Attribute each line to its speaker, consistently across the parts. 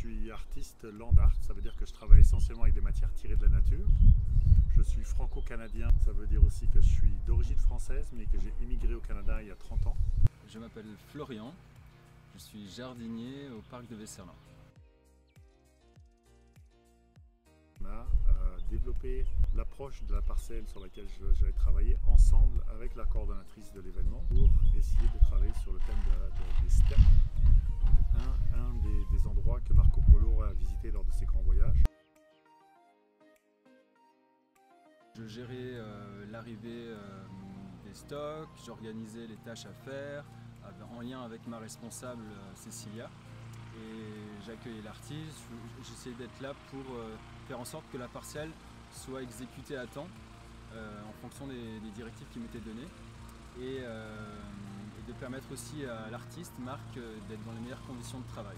Speaker 1: suis artiste land art, ça veut dire que je travaille essentiellement avec des matières tirées de la nature. Je suis franco-canadien, ça veut dire aussi que je suis d'origine française mais que j'ai émigré au Canada il y a 30 ans.
Speaker 2: Je m'appelle Florian, je suis jardinier au parc de Vesserlin.
Speaker 1: On a développé l'approche de la parcelle sur laquelle j'allais travailler ensemble avec la coordonnatrice de l'événement pour essayer de travailler sur le thème des steppes. Donc un des endroits que Marco Polo a visité lors de ses grands voyages.
Speaker 2: Je gérais l'arrivée des stocks, j'organisais les tâches à faire en lien avec ma responsable Cécilia et j'accueillais l'artiste. J'essayais d'être là pour faire en sorte que la parcelle soit exécutée à temps en fonction des directives qui m'étaient données et de permettre aussi à l'artiste, Marc, d'être dans les meilleures conditions de travail.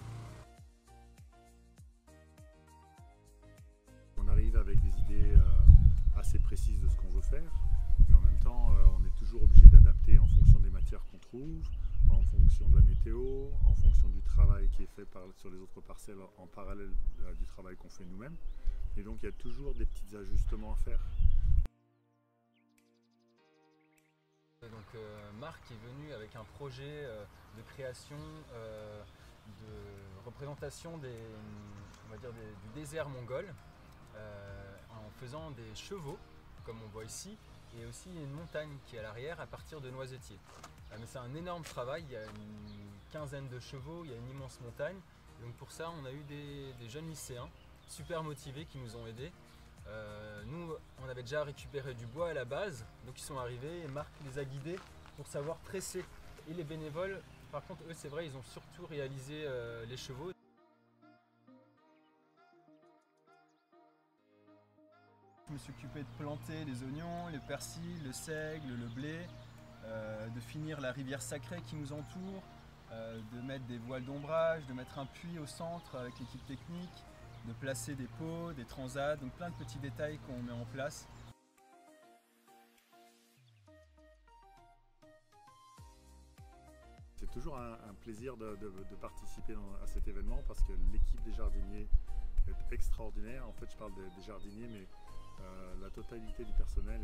Speaker 1: On arrive avec des idées assez précises de ce qu'on veut faire, mais en même temps on est toujours obligé d'adapter en fonction des matières qu'on trouve, en fonction de la météo, en fonction du travail qui est fait sur les autres parcelles en parallèle du travail qu'on fait nous-mêmes. Et donc il y a toujours des petits ajustements à faire.
Speaker 2: Donc Marc est venu avec un projet de création, de représentation du désert mongol, en faisant des chevaux, comme on voit ici, et aussi une montagne qui est à l'arrière à partir de noisetiers. Mais c'est un énorme travail, il y a une quinzaine de chevaux, il y a une immense montagne. Donc pour ça, on a eu des jeunes lycéens super motivés qui nous ont aidés. Nous, on avait déjà récupéré du bois à la base, donc ils sont arrivés et Marc les a guidés pour savoir tresser. Et les bénévoles, par contre, eux, c'est vrai, ils ont surtout réalisé les chevaux. Je me suis occupé de planter les oignons, le persil, le seigle, le blé, de finir la rivière sacrée qui nous entoure, de mettre des voiles d'ombrage, de mettre un puits au centre avec l'équipe technique, de placer des pots, des transats, donc plein de petits détails qu'on met en place.
Speaker 1: C'est toujours un plaisir de participer à cet événement parce que l'équipe des jardiniers est extraordinaire. En fait, je parle des jardiniers, mais la totalité du personnel.